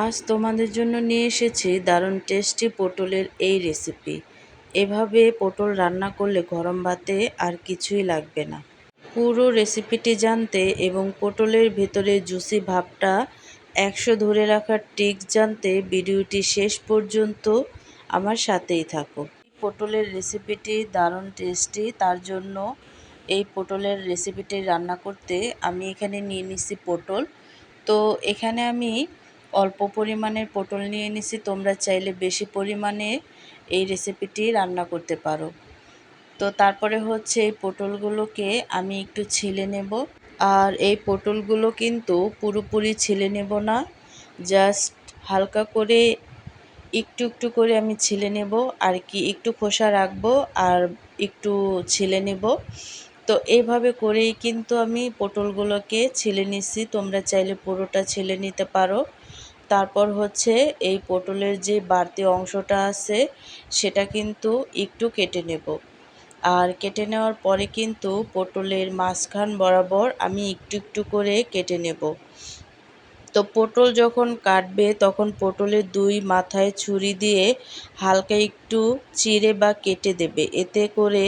আজ তোমাদের জন্য নিয়ে এসেছি দারুণ টেস্টি পটলের এই রেসিপি। এভাবে পটল রান্না করলে গরম ভাতে আর কিছুই লাগবে না। পুরো রেসিপিটি জানতে এবং পটলের ভেতরে জুসি ভাবটা 100 ধরে রাখার ট্রিক্স জানতে ভিডিওটি শেষ পর্যন্ত আমার সাথেই থাকো। পটলের রেসিপিটি দারুণ টেস্টি, তার জন্য এই পটলের রেসিপিটি রান্না করতে আমি এখানে নিয়ে নিচ্ছি পটল। তো এখানে আমি অল্প পরিমাণের পটল নিয়ে নিছি, তোমরা চাইলে বেশি পরিমাণে এই রেসিপিটি রান্না করতে পারো। তো তারপরে হচ্ছে এই পটলগুলোকে আমি একটু ছিলে নেব। আর এই পটলগুলো কিন্তু পুরোপুরি ছিলে নেব না, জাস্ট হালকা করে একটু একটু করে আমি ছিলে নেব আর কি, একটু খোসা রাখবো আর একটু ছিলে নেব। তো এইভাবে করেই কিন্তু আমি পটলগুলোকে ছিলে নিচ্ছি, তোমরা চাইলে পুরোটা ছিলে নিতে পারো। তারপর হচ্ছে এই পটলের যে বাড়তি অংশটা আছে সেটা কিন্তু একটু কেটে নেব। আর কেটে নেওয়ার পরে কিন্তু পটলের মাঝখান বরাবর আমি একটু একটু করে কেটে নেব। তো পটল যখন কাটবে তখন পটলের দুই মাথায় ছুরি দিয়ে হালকা একটু চিড়ে বা কেটে দেবে, এতে করে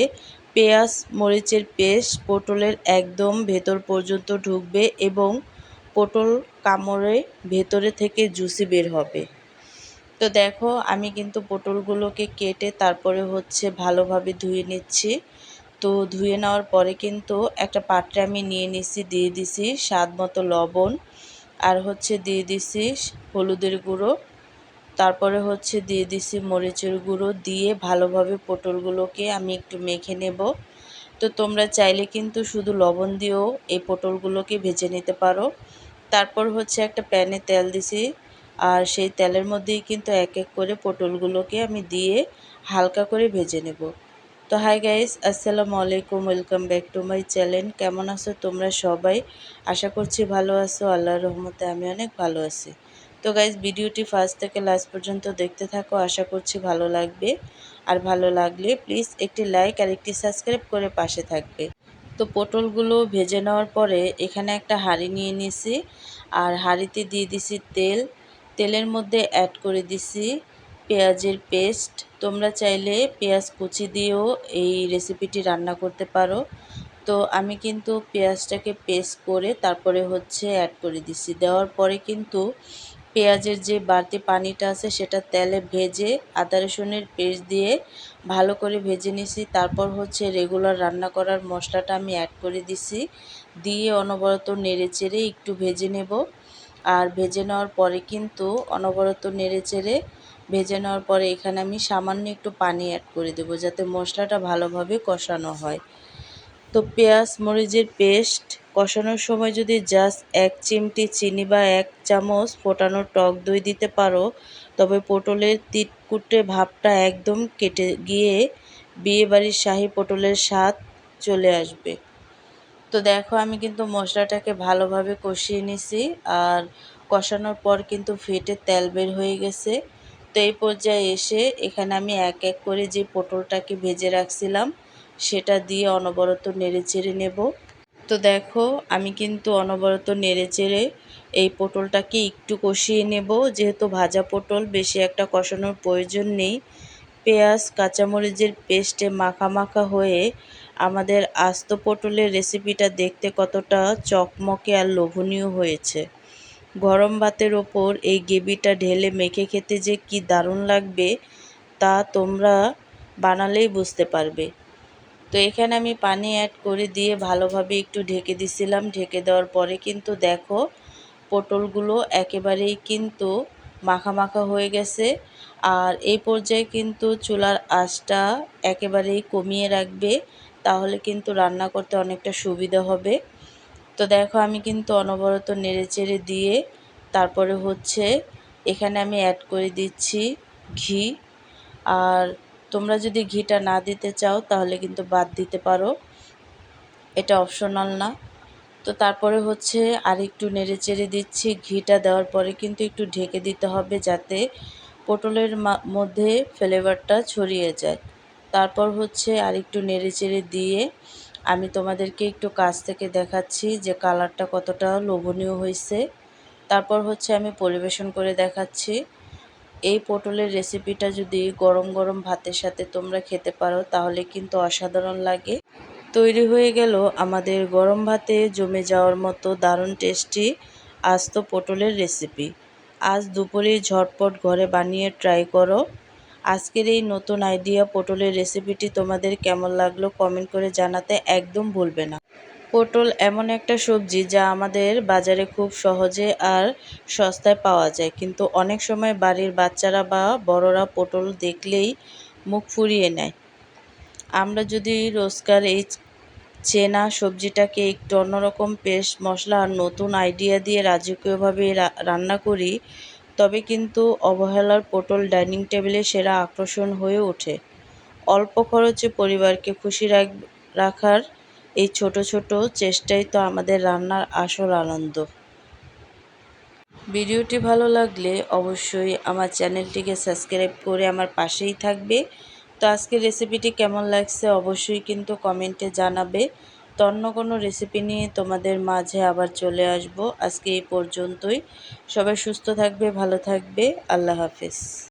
পেঁয়াজ মরিচের পেস্ট পটলের একদম ভেতর পর্যন্ত ঢুকবে এবং পটল কামড়ে ভেতরে থেকে জুসি বের হবে। তো দেখো আমি কিন্তু পটলগুলোকে কেটে তারপরে হচ্ছে ভালোভাবে ধুয়ে নিচ্ছি। তো ধুয়ে নেওয়ার পরে কিন্তু একটা পাত্রে আমি নিয়ে নিচ্ছি, দিয়ে দিছি স্বাদ মতো লবণ, আর হচ্ছে দিয়ে দিছি হলুদের গুঁড়ো, তারপরে হচ্ছে দিয়ে দিছি মরিচের গুঁড়ো, দিয়ে ভালোভাবে পটলগুলোকে আমি একটু মেখে নেব। তো তোমরা চাইলে কিন্তু শুধু লবণ দিয়েও এই পটলগুলোকে ভেজে নিতে পারো। তারপর হচ্ছে একটা প্যানে তেল দিছি, আর সেই তেলের মধ্যেই কিন্তু এক এক করে পটলগুলোকে আমি দিয়ে হালকা করে ভেজে নেব। তো হাই গাইস, আসসালামু আলাইকুম, welcome back to my channel. কেমন আছো তোমরা সবাই? আশা করছি ভালো আছো, আল্লাহর রহমতে আমি অনেক ভালো আছি। তো গাইস, ভিডিওটি ফার্স্ট থেকে লাস্ট পর্যন্ত দেখতে থাকো, আশা করছি ভালো লাগবে। আর ভালো লাগলে প্লিজ একটি লাইক আর একটি সাবস্ক্রাইব করে পাশে থাকবে। তো পটলগুলো ভেজে নেওয়ার পরে এখানে একটা হাঁড়ি নিয়ে নিছি, আর হাঁড়িতে দিয়ে দিছি তেল। তেলের মধ্যে অ্যাড করে দিছি পেঁয়াজের পেস্ট। তোমরা চাইলে পেঁয়াজ কুচি দিয়েও এই রেসিপিটি রান্না করতে পারো। তো আমি কিন্তু পেঁয়াজটাকে পেস্ট করে তারপরে হচ্ছে অ্যাড করে দিছি। দেওয়ার পরে কিন্তু পেঁয়াজের যে বাড়তি পানিটা আছে সেটা তেলে ভেজে আদা রসুনের পেস্ট দিয়ে ভালো করে ভেজে নিছি। তারপর হচ্ছে রেগুলার রান্না করার মশলাটা আমি অ্যাড করে দিছি, দিয়ে অনবরত নেড়ে চেড়ে একটু ভেজে নেব। আর ভেজে নেওয়ার পরে কিন্তু অনবরত নেড়ে চেড়ে ভেজে নেওয়ার পরে এখানে আমি সামান্য একটু পানি অ্যাড করে দেবো, যাতে মশলাটা ভালোভাবে কষানো হয়। তো পেঁয়াজ মরিচের পেস্ট কষানোর সময় যদি জাস্ট 1 চিমটি চিনি বা 1 চামচ ফোটানো টক দই দিতে পারো, তবে পটলের তিতকুটে ভাবটা একদম কেটে গিয়ে বিয়েবাড়ির শাহী পটলের স্বাদ চলে আসবে। তো দেখো আমি কিন্তু মশলাটাকে ভালোভাবে কষিয়ে নিছি, আর কষানোর পর কিন্তু ফেটে তেল বের হয়ে গেছে। তো এই পর্যায়ে এসে এখানে আমি এক এক করে যে পটলটাকে ভেজে রাখছিলাম সেটা দিয়ে অনবরত নেড়ে চেড়ে নেব। তো দেখো আমি কিন্তু অনবরত নেড়ে চেড়ে এই পটলটাকে একটু কষিয়ে নেব, যেহেতু ভাজা পটল বেশি একটা কষানোর প্রয়োজন নেই। পেঁয়াজ কাঁচামরিচের পেস্টে মাখা মাখা হয়ে আমাদের আস্ত পটলের রেসিপিটা দেখতে কতটা চকমকে আর লোভনীয় হয়েছে। গরম ভাতের ওপর এই গ্রেভিটা ঢেলে মেখে খেতে যে কি দারুণ লাগবে তা তোমরা বানালেই বুঝতে পারবে। তো এখানে আমি পানি অ্যাড করে দিয়ে ভালোভাবে একটু ঢেকে দিছিলাম। ঢেকে দেওয়ার পরে কিন্তু দেখো পটলগুলো একেবারেই কিন্তু মাখা মাখা হয়ে গেছে। আর এই পর্যায়ে কিন্তু চুলার আঁচটা একেবারেই কমিয়ে রাখবে, তাহলে কিন্তু রান্না করতে অনেকটা সুবিধা হবে। তো দেখো আমি কিন্তু অনবরত নেড়েচেড়ে দিয়ে তারপরে হচ্ছে এখানে আমি অ্যাড করে দিচ্ছি ঘি। আর তোমরা যদি ঘিটা না দিতে চাও তাহলে কিন্তু বাদ দিতে পারো, এটা অপশনাল না। তো তারপরে হচ্ছে আর একটু নেড়ে চেড়ে দিচ্ছি। ঘিটা দেওয়ার পরে কিন্তু একটু ঢেকে দিতে হবে, যাতে পটলের মধ্যে ফ্লেভারটা ছড়িয়ে যায়। তারপর হচ্ছে আর একটু নেড়ে চেড়ে দিয়ে আমি তোমাদেরকে একটু কাছ থেকে দেখাচ্ছি যে কালারটা কতটা লোভনীয় হয়েছে। তারপর হচ্ছে আমি পরিবেশন করে দেখাচ্ছি। এই পটলের রেসিপিটা যদি গরম গরম ভাতের সাথে তোমরা খেতে পারো তাহলে কিন্তু অসাধারণ লাগে। তৈরি হয়ে গেল আমাদের গরম ভাতে জমে যাওয়ার মতো দারুণ টেস্টি আস্ত পটলের রেসিপি। আজ দুপুরেই ঝটপট ঘরে বানিয়ে ট্রাই করো। আজকের এই নতুন আইডিয়া পটলের রেসিপিটি তোমাদের কেমন লাগলো কমেন্ট করে জানাতে একদম ভুলবে না। পটল এমন একটা সবজি যা আমাদের বাজারে খুব সহজে আর সস্তায় পাওয়া যায়, কিন্তু অনেক সময় বাড়ির বাচ্চারা বা বড়রা পটল দেখলেই মুখ ফুরিয়ে নেয়। আমরা যদি রোজকার এই চেনা সবজিটাকে একটু অন্যরকম পেস্ট মশলা আর নতুন আইডিয়া দিয়ে রাজকীয়ভাবে রান্না করি, তবে কিন্তু অবহেলার পটল ডাইনিং টেবিলে সেরা আকর্ষণ হয়ে ওঠে। অল্প খরচে পরিবারকে খুশি রাখার এই ছোট ছোট চেষ্টাই তো আমাদের রান্নার আসল আনন্দ। ভিডিওটি ভালো লাগলে অবশ্যই আমার চ্যানেলটিকে সাবস্ক্রাইব করে আমার পাশেই থাকবে। তো আজকের রেসিপিটি কেমন লাগছে অবশ্যই কিন্তু কমেন্টে জানাবে। তো অন্য কোনো রেসিপি নিয়ে তোমাদের মাঝে আবার চলে আসব। আজকে এই পর্যন্তই। সবাই সুস্থ থাকবে, ভালো থাকবে। আল্লাহ হাফেজ।